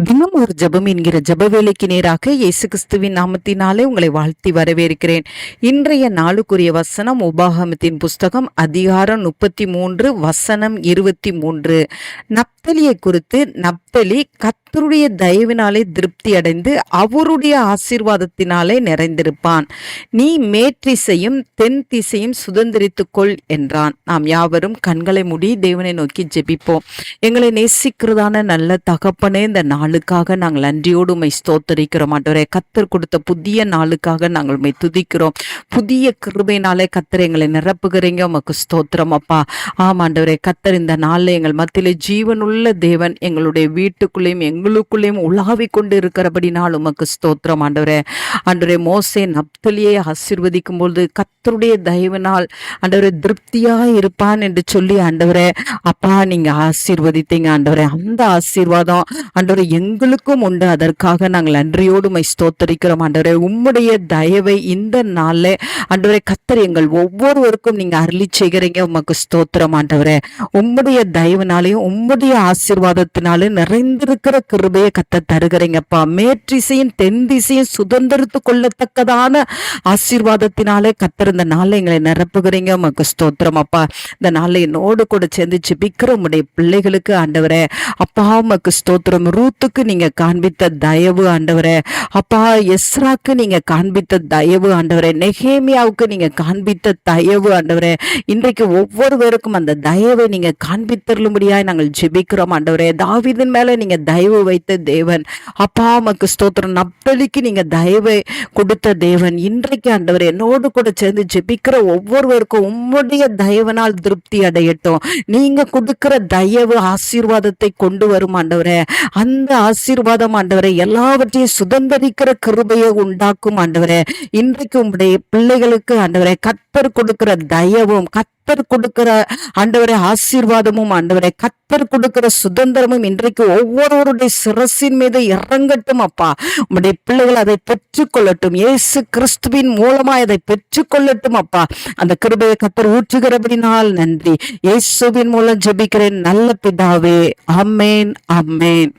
தினம் ஒரு ஜெபம் என்கிற ஜெப வேலைக்கு நேராக இயேசு கிறிஸ்துவின் நாமத்தினாலே உங்களை வாழ்த்தி வரவேற்கிறேன். இன்றைய நாளுக்குரிய வசனம் உபாகமத்தின் புஸ்தகம் அதிகாரம் 33 வசனம் 23. நப்தலியை குறித்து, நப்தலி கர்த்தருடைய தயவினாலே திருப்தி அடைந்து அவருடைய ஆசீர்வாதத்தினாலே நிறைந்திருப்பான். நீ மேற்றிசையும் தென் திசையும் சுதந்திரித்துக் கொள் என்றான். நாம் யாவரும் கண்களை மூடி தேவனை நோக்கி ஜெபிப்போம். எங்களை நேசிக்கிறதான நல்ல தகப்பனே, இந்த நாளுக்காக நாங்கள் நன்றியோடு உம்மை ஸ்தோத்தரிக்கிறோம் ஆண்டவரே. கர்த்தர் கொடுத்த புதிய நாளுக்காக நாங்கள் உம்மை துதிக்கிறோம். புதிய கிருபையினாலே கர்த்தர் எங்களை நிரப்புகிறீங்க. உமக்கு ஸ்தோத்திரம் அப்பா. ஆமாண்டவரே, கர்த்தர் இந்த நாளில் எங்கள் மத்தியிலே ஜீவனுள்ள தேவன் எங்களுடைய வீட்டுக்குள்ளேயும் எங்களுக்குள்ளேயும் உலாவி கொண்டு இருக்கிறபடினால் உமக்கு ஸ்தோத்திரம் ஆண்டவரே. ஆண்டவரே, மோசே நப்தலியை ஆசீர்வதிக்கும் பொழுது கர்த்தருடைய தயவினால் ஆண்டவரே திருப்தியாக இருப்பான் என்று சொல்லி ஆண்டவரே அப்பா நீங்க ஆசீர்வதித்தீங்க ஆண்டவரே. அந்த ஆசீர்வாதம் ஆண்டவரே எங்களுக்கும் உண்டு. அதற்காக நாங்கள் நன்றியோடு உம்மை ஸ்தோத்தரிக்கிறோம் ஆண்டவரே. உம்முடைய தயவை இந்த நாள்ல ஆண்டவரே கர்த்தர் எங்கள் ஒவ்வொருவருக்கும் நீங்க அருளி செய்கிறீங்க. உமக்கு ஸ்தோத்திரம் ஆண்டவரே. உம்முடைய தயவினாலையும் உம்முடைய ஆசீர்வாதத்தினாலும் நிறைந்திருக்கிற கிருபையை கர்த்தர் தருகிறீங்கப்பா. மேற்றிசையும் தென் திசையும் சுதந்திரத்து கொள்ளத்தக்கதான ஆசீர்வாதத்தினாலே கர்த்தர் இந்த நாள்ல எங்களை நிரப்புகிறீங்க. உமக்கு ஸ்தோத்திரம் அப்பா. இந்த நாள்ல என்னோடு கூட சேர்ந்து ஜெபிக்கிற உம்முடைய பிள்ளைகளுக்கு ஆண்டவரே அப்பா உமக்கு ஸ்தோத்திரம். ரூத்துக்கு நீங்க காண்பித்த தயவு ஆண்டவரே அப்பா, எஸ்ராக்கு நீங்க காண்பித்த தயவு ஆண்டவரே, நெகேமியாவுக்கு நீங்க காண்பித்த தயவு ஆண்டவரே, இன்றைக்கு ஒவ்வொருவருக்கும் அந்த தயவை நீங்க காண்பித்தருளும்படியாய் நாங்கள் ஜெபிக்கிறோம் ஆண்டவரே. தாவீதின் மேல நீங்க தயவு வைத்த தேவன் அப்பா உமக்கு ஸ்தோத்திரம். நப்தலிக்கு நீங்க தயவை கொடுத்த தேவன் இன்றைக்கு ஆண்டவரே என்னோடு கூட சேர்ந்து ஜெபிக்கிற ஒவ்வொருவருக்கும் உம்முடைய தயவனால் திருப்தி அடையட்டும். நீங்க கொடுக்கிற தயவு ஆசீர்வாதத்தை கொண்டு வரும் ஆண்டவரே. அந்த ஆசீர்வாதம் ஆண்டவரே எல்லாவற்றையும் சுதந்திரிக்கிற கிருபையை உண்டாக்கும் ஆண்டவரே. இன்றைக்கு உங்களுடைய பிள்ளைகளுக்கு ஆண்டவரே கர்த்தர் கொடுக்கிற தயவும் கர்த்தர் கொடுக்கிற ஆண்டவரே ஆசீர்வாதமும் ஆண்டவரே கர்த்தர் கொடுக்கிற சுதந்திரமும் இன்றைக்கு ஒவ்வொருவருடைய சிரசின் மீது இறங்கட்டும் அப்பா. உங்களுடைய பிள்ளைகள் அதை பெற்றுக்கொள்ளட்டும். இயேசு கிறிஸ்துவின் மூலமா அதை பெற்றுக்கொள்ளட்டும் அப்பா. அந்த கிருபையை கர்த்தர் ஊற்றுகிறபடினால் நன்றி. இயேசுவின் மூலம் ஜெபிக்கிறேன் நல்ல பிதாவே. ஆமென், ஆமென்.